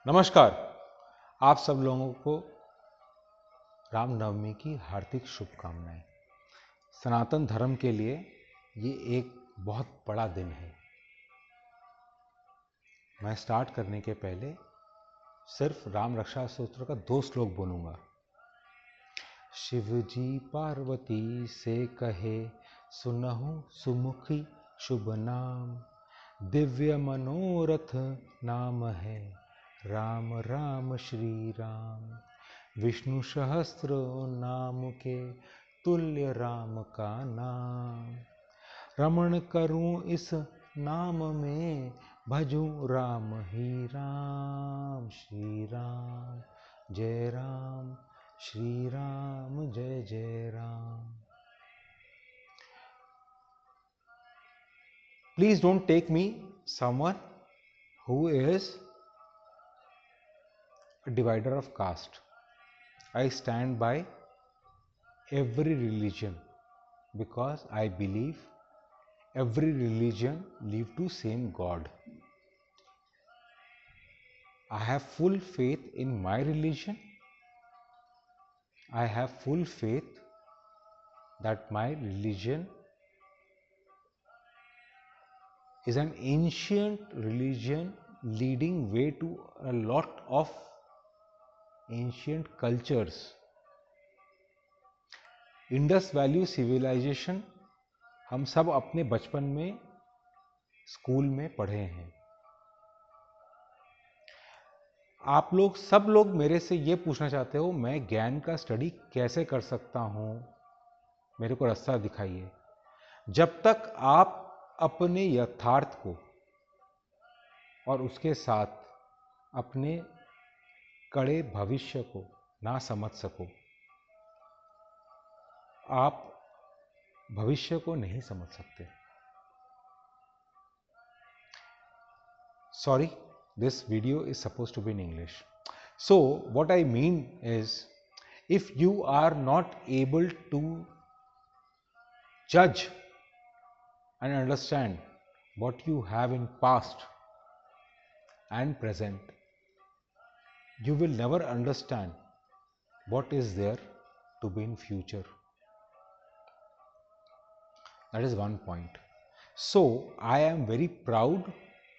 नमस्कार। आप सब लोगों को रामनवमी की हार्दिक शुभकामनाएं। सनातन धर्म के लिए ये एक बहुत बड़ा दिन है। मैं स्टार्ट करने के पहले सिर्फ राम रक्षा स्तोत्र का 2 श्लोक बोलूंगा। शिव जी पार्वती से कहे, सुनहु सुमुखी शुभ नाम, दिव्य मनोरथ नाम है, राम राम श्री राम। विष्णु सहस्त्र नाम के तुल्य राम का नाम, रमण करूं इस नाम में, भजूं राम ही राम। श्री राम जय राम, श्री राम जय जय Ram. Please don't take me someone who is a divider of caste. I stand by every religion because I believe every religion lead to same God. I have full faith in my religion. I have full faith that my religion is an ancient religion leading way to a lot of ancient cultures. Indus valley civilisation हम सब अपने बचपन में school में पढ़े हैं। आप लोग सब लोग मेरे से ये पूछना चाहते हो, मैं ज्ञान का स्टडी कैसे कर सकता हूँ, मेरे को रास्ता दिखाइए। जब तक आप अपने यथार्थ को और उसके साथ अपने कड़े भविष्य को ना समझ सको, आप भविष्य को नहीं समझ सकते। Sorry, this video is supposed to be in English. So what I mean is, if you are not able to judge and understand what you have in past and present, you will never understand what is there to be in future. That is one point. So I am very proud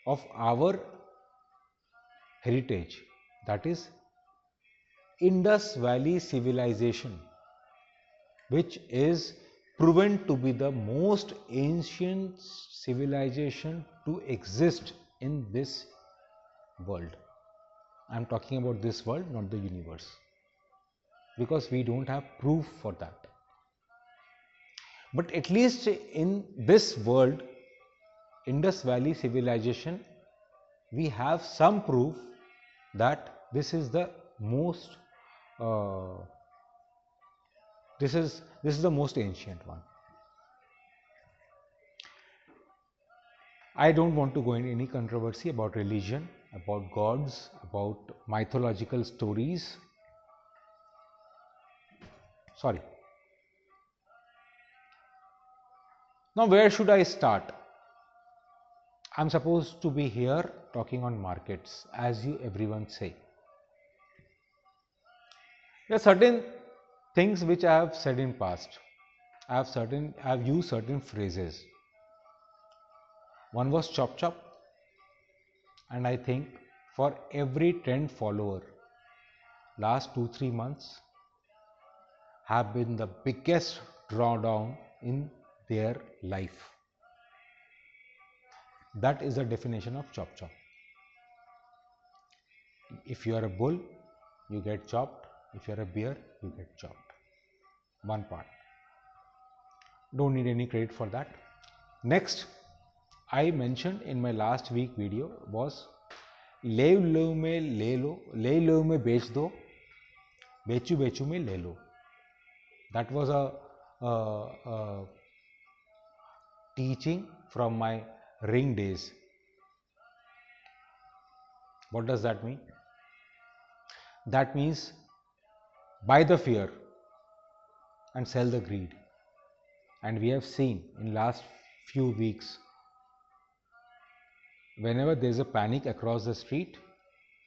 of our heritage, that is Indus Valley civilization, which is proven to be the most ancient civilization to exist in this world. I am talking about this world, not the universe, because we don't have proof for that. But at least in this world, Indus Valley civilization, we have some proof that this is the most this is the most ancient one. I don't want to go into any controversy about religion, about gods, about mythological stories. Sorry. Now where should I start? I'm supposed to be here talking on markets, as you everyone say. There are certain things which I have said in past. I have used certain phrases. One was chop chop, and I think for every trend follower, last 2-3 months have been the biggest drawdown in their life. That is the definition of chop chop. If you are a bull, you get chopped. If you are a bear, you get chopped. One part. Don't need any credit for that. Next, I mentioned in my last week video was ले लो में ले लो, ले लो में बेच दो, बेचू बेचू में ले लो. That was a teaching from my ring days. What does that mean? That means buy the fear and sell the greed. And we have seen in last few weeks, whenever there is a panic across the street,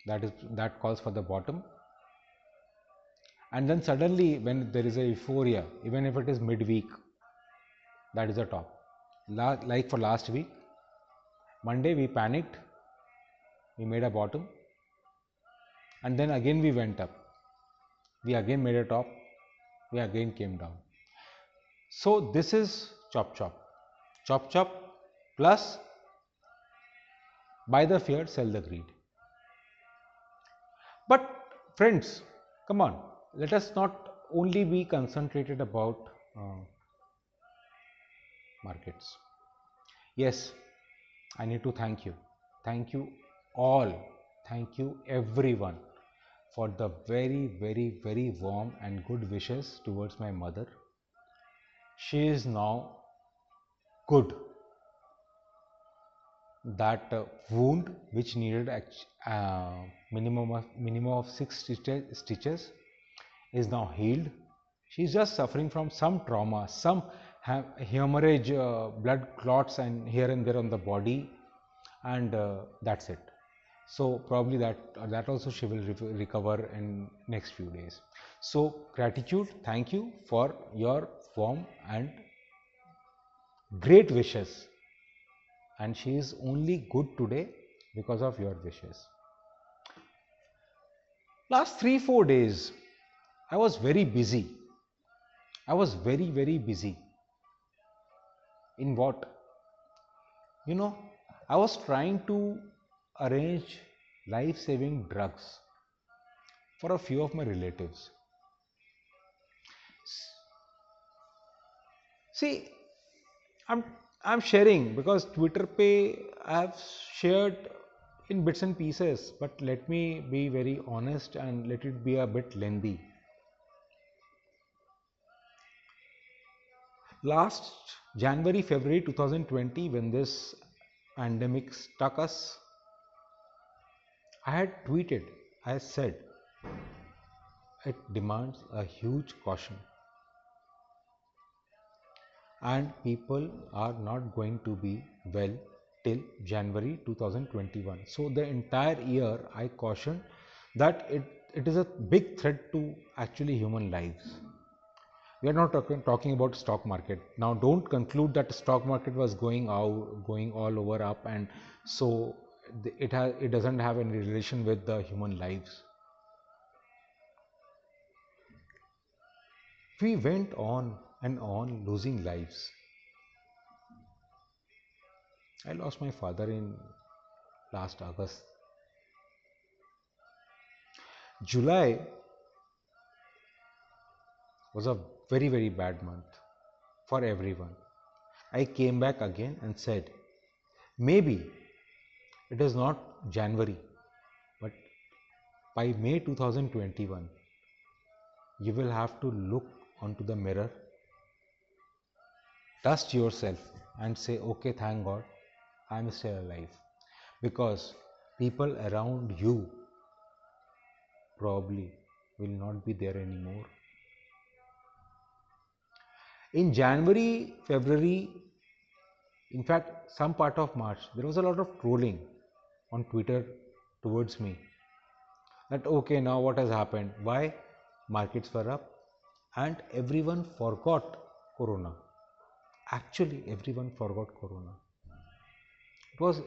that calls for the bottom. And then suddenly when there is a euphoria, even if it is midweek, that is the top. Like for last week, Monday we panicked, we made a bottom, and then again we went up. We again made a top, we again came down. So this is chop chop. Chop chop plus buy the fear, sell the greed. But friends, come on, let us not only be concentrated about markets. Yes, I need to thank you. Thank you all. Thank you everyone for the very, very, very warm and good wishes towards my mother. She is now good. That wound which needed minimum of 6 stitches is now healed. She's just suffering from some trauma, some hemorrhage, blood clots and here and there on the body, and that's it. So probably that also she will recover in next few days. So gratitude, thank you for your warm and great wishes, and she is only good today because of your wishes. Last 3-4 days I was very busy. I was very, very busy. In what? I was trying to arrange life-saving drugs for a few of my relatives. See, I'm sharing because Twitter pay I have shared in bits and pieces, but let me be very honest and let it be a bit lengthy. Last January, February 2020, when this pandemic struck us, I had tweeted, I said, it demands a huge caution. And people are not going to be well till January 2021. So the entire year I cautioned that it is a big threat to actually human lives. We are not talking about stock market. Now don't conclude that the stock market was going all over up, and so it doesn't have any relation with the human lives. We went on and on losing lives. I lost my father in last August. July was a very, very bad month for everyone. I came back again and said, maybe it is not January, but by May 2021, you will have to look onto the mirror, dust yourself and say, okay, thank God, I am still alive. Because people around you probably will not be there anymore. In January, February, in fact, some part of March, there was a lot of trolling on Twitter towards me. That okay, now what has happened? Why? Markets were up and everyone forgot Corona. Actually, everyone forgot Corona.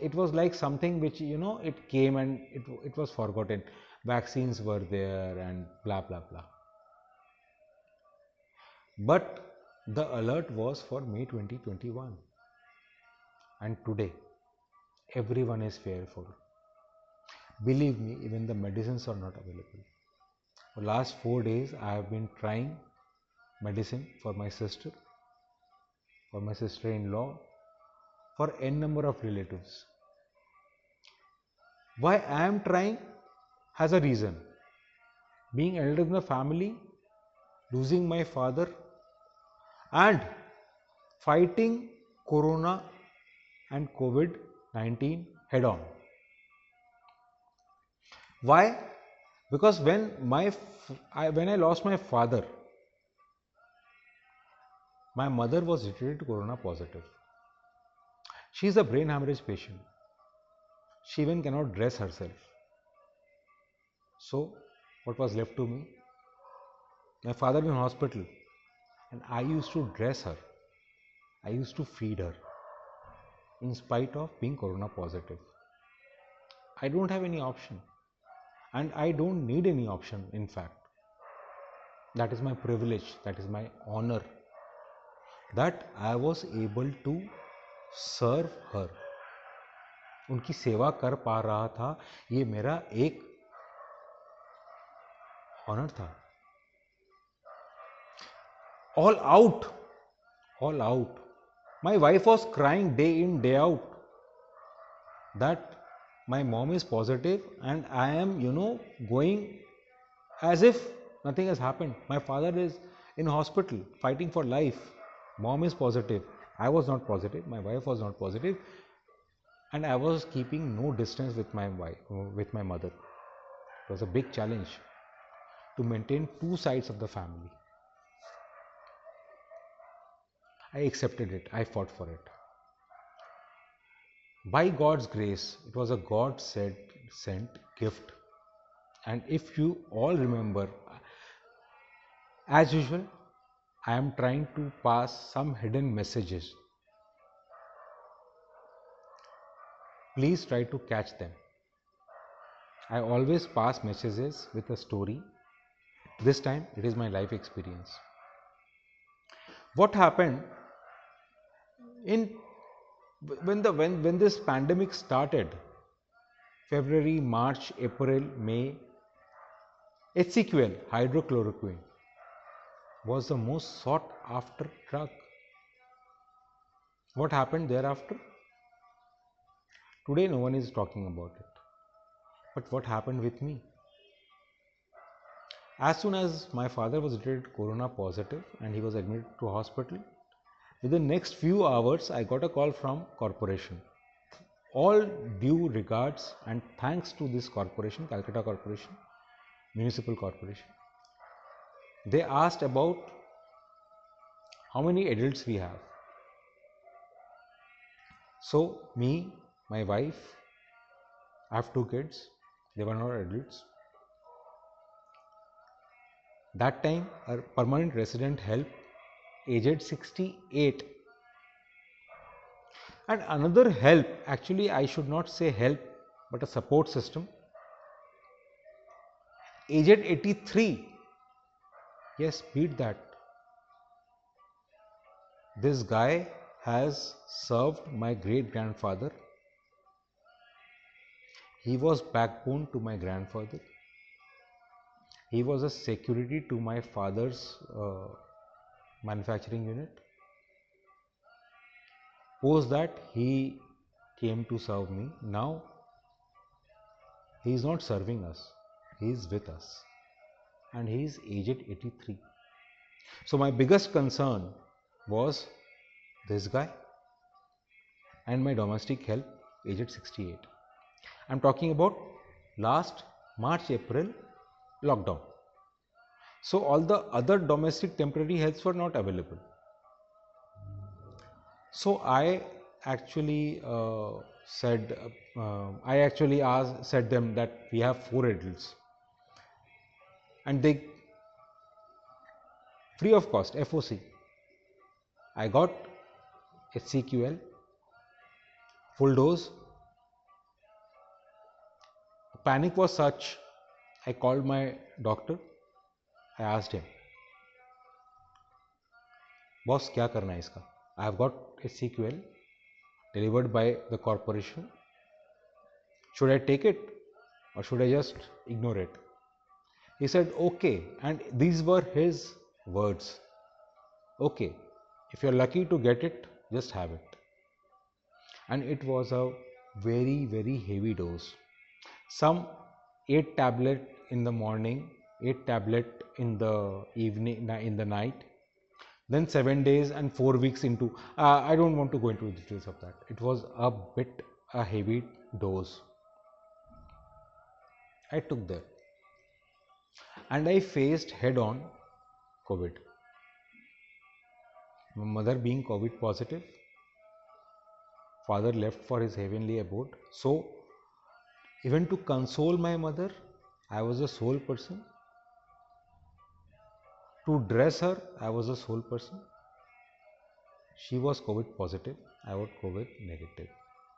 It was like something which, it came and it was forgotten. Vaccines were there and blah blah blah. But the alert was for May 2021, and today everyone is fearful. Believe me, even the medicines are not available. For last 4 days I have been trying medicine for my sister, for my sister-in-law, for n number of relatives. Why I am trying has a reason. Being elder in the family, losing my father, and fighting Corona and COVID-19 head on. Why? Because when I lost my father, my mother was detected Corona positive. She is a brain hemorrhage patient. She even cannot dress herself. So what was left to me? My father in hospital, and I used to dress her, I used to feed her in spite of being corona positive. I don't have any option, and I don't need any option. In fact, that is my privilege, that is my honor, that I was able to serve her. उनकी सेवा कर पा रहा था, ये मेरा एक honour था. All out, all out. My wife was crying day in, day out that my mom is positive and I am, going as if nothing has happened. My father is in hospital fighting for life. Mom is positive. I was not positive. My wife was not positive, and I was keeping no distance with my wife, with my mother. It was a big challenge to maintain two sides of the family. I accepted it. I fought for it. By God's grace, it was a God sent gift. And if you all remember, as usual, I am trying to pass some hidden messages. Please try to catch them. I always pass messages with a story. This time it is my life experience. What happened in when this pandemic started, February, March, April, May, HCQL, hydrochloroquine, was the most sought after drug. What happened thereafter? Today no one is talking about it. But what happened with me? As soon as my father was declared corona positive and he was admitted to hospital, within the next few hours I got a call from corporation. All due regards and thanks to this corporation, Calcutta Corporation, Municipal Corporation. They asked about how many adults we have. So me, my wife, I have two kids, they were not adults. That time our permanent resident help, aged 68. And another help, actually I should not say help, but a support system, aged 83. Yes, beat that. This guy has served my great grandfather. He was backbone to my grandfather. He was a security to my father's manufacturing unit. Post that, he came to serve me. Now he is not serving us, he is with us, and he is aged 83. So my biggest concern was this guy and my domestic help, aged 68. I'm talking about last March, April lockdown. So all the other domestic temporary helps were not available. So I actually said them that we have 4 adults, and they free of cost FOC. I got HCQL, full dose. The panic was such, I called my doctor. I asked him, boss, क्या करना है इसका? I have got HCQL delivered by the corporation. Should I take it or should I just ignore it? He said, okay. And these were his words. Okay, if you're lucky to get it, just have it. And it was a very, very heavy dose. Some 8 tablet in the morning, 8 tablet in the evening, in the night, then 7 days and 4 weeks into, I don't want to go into the details of that. It was a heavy dose. I took that and I faced head on COVID. My mother being COVID positive, father left for his heavenly abode. So even to console my mother, I was the sole person. To dress her, I was the sole person. She was COVID positive, I was COVID negative.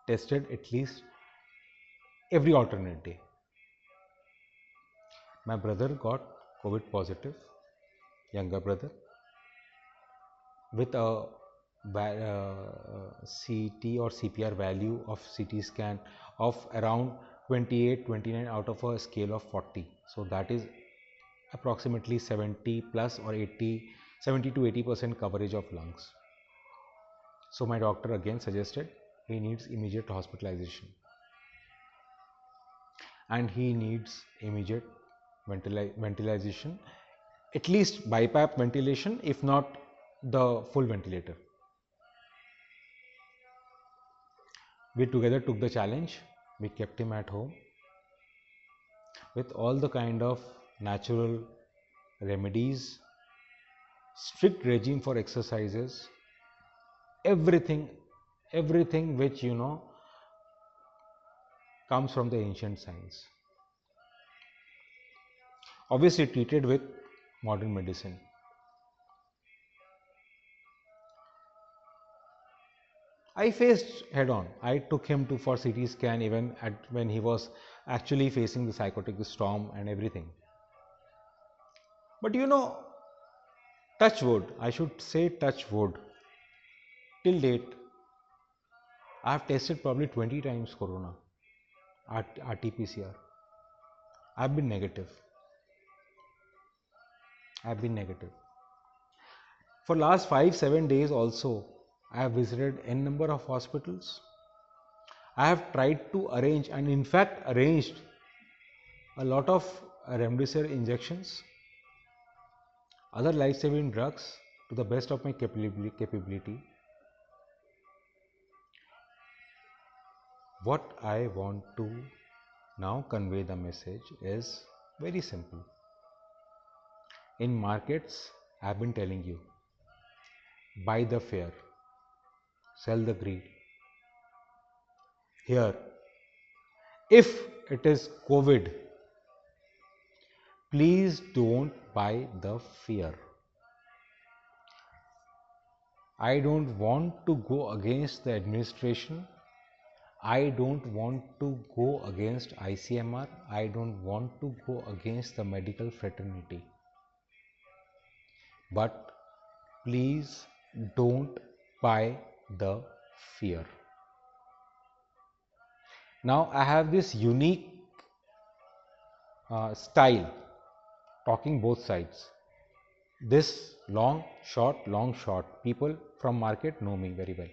Tested at least every alternate day. My brother got COVID positive, younger brother, with a CT or CPR value of CT scan of around 28, 29 out of a scale of 40. So that is approximately 70 plus or 80, 70 to 80% coverage of lungs. So my doctor again suggested he needs immediate hospitalization and he needs immediate ventilation, at least BiPAP ventilation, if not the full ventilator. We together took the challenge. We kept him at home with all the kind of natural remedies, strict regime for exercises, everything which comes from the ancient science. Obviously treated with modern medicine. I faced head on. I took him for CT scan even when he was actually facing the psychotic storm and everything. But touch wood, I should say touch wood, till date, I have tested probably 20 times corona, RT-PCR. I have been negative. For last 5-7 days also, I have visited n number of hospitals. I have tried to arrange and in fact arranged a lot of remdesivir injections, other life-saving drugs to the best of my capability. What I want to now convey the message is very simple. In markets, I have been telling you, buy the fear, sell the greed. Here, if it is COVID, please don't buy the fear. I don't want to go against the administration. I don't want to go against ICMR. I don't want to go against the medical fraternity. But please don't buy the fear. Now I have this unique style, talking both sides. This long, short, people from market know me very well.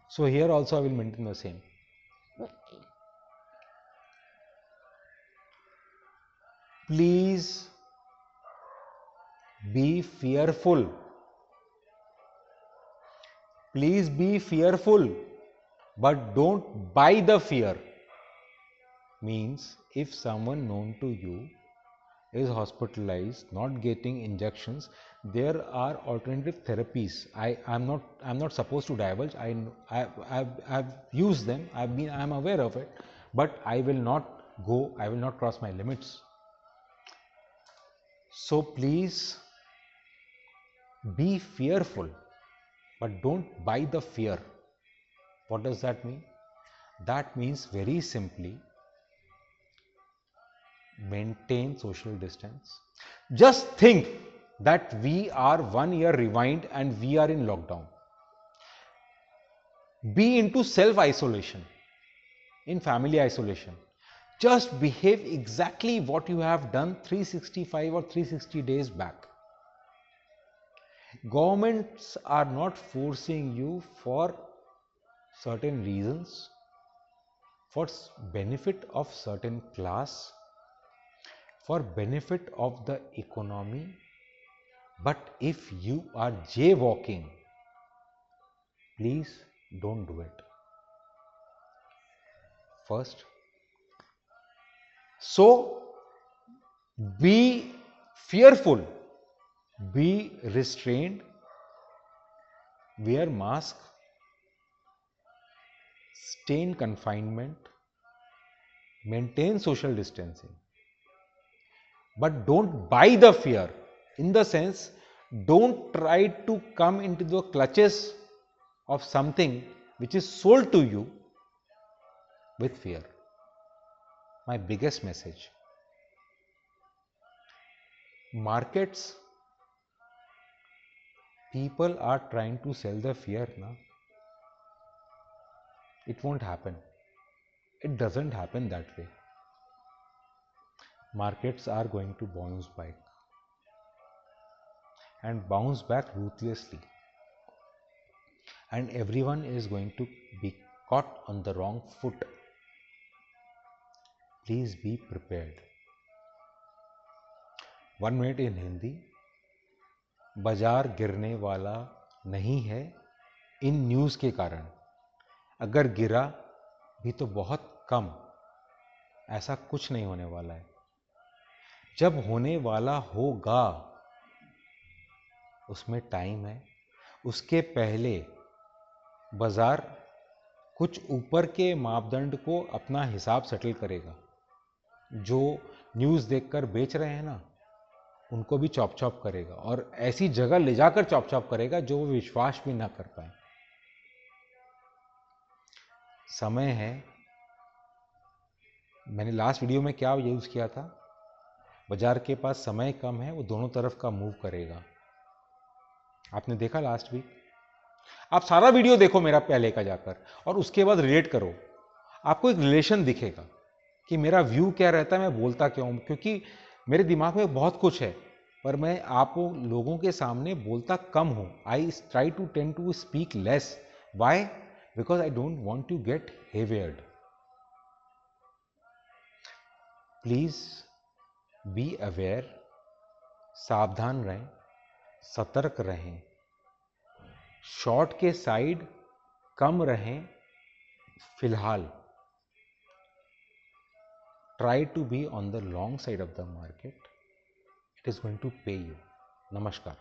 So here also I will maintain the same. Please be fearful. Please be fearful, but don't buy the fear. Means if someone known to you is hospitalized, not getting injections, there are alternative therapies. I'm not supposed to divulge. I've used them. I'm aware of it, but I will not cross my limits. So please be fearful, but don't buy the fear. What does that mean? That means very simply, maintain social distance. Just think that we are 1 year rewind and we are in lockdown. Be into self-isolation, in family isolation. Just behave exactly what you have done 365 or 360 days back. Governments are not forcing you for certain reasons, for benefit of certain class, for benefit of the economy. But if you are jaywalking, please don't do it. First, so be fearful, be restrained, wear mask, stay in confinement, maintain social distancing. but don't buy the fear. In the sense, don't try to come into the clutches of something which is sold to you with fear. My biggest message. Markets, people are trying to sell the fear now. It won't happen. It doesn't happen that way. Markets are going to bounce back and bounce back ruthlessly, and everyone is going to be caught on the wrong foot. Please be prepared. 1 minute in Hindi. बाजार गिरने वाला नहीं है in news के कारण. अगर गिरा भी तो बहुत कम, ऐसा कुछ नहीं होने वाला है. जब होने वाला होगा उसमें टाइम है. उसके पहले बाजार कुछ ऊपर के मापदंड को अपना हिसाब सेटल करेगा. जो न्यूज़ देखकर बेच रहे हैं ना, उनको भी चॉप चॉप करेगा और ऐसी जगह ले जाकर चॉप चॉप करेगा जो वो विश्वास भी ना कर पाए. समय है. मैंने लास्ट वीडियो में क्या यूज़ किया था? बाजार के पास समय कम है, वो दोनों तरफ का मूव करेगा. आपने देखा लास्ट वीक? आप सारा वीडियो देखो मेरा पहले का जाकर और उसके बाद रिलेट करो. आपको एक रिलेशन दिखेगा कि मेरा व्यू क्या रहता है, मैं बोलता क्यों. क्योंकि मेरे दिमाग में बहुत कुछ है पर मैं आप लोगों के सामने बोलता कम हूं. I try to tend to speak less. Why? Because I don't want to get overheard. Please be aware. सावधान रहें, सतर्क रहें. शॉर्ट के साइड कम रहें फिलहाल. Try to be on the long side of the market. It is going to pay you. Namaskar.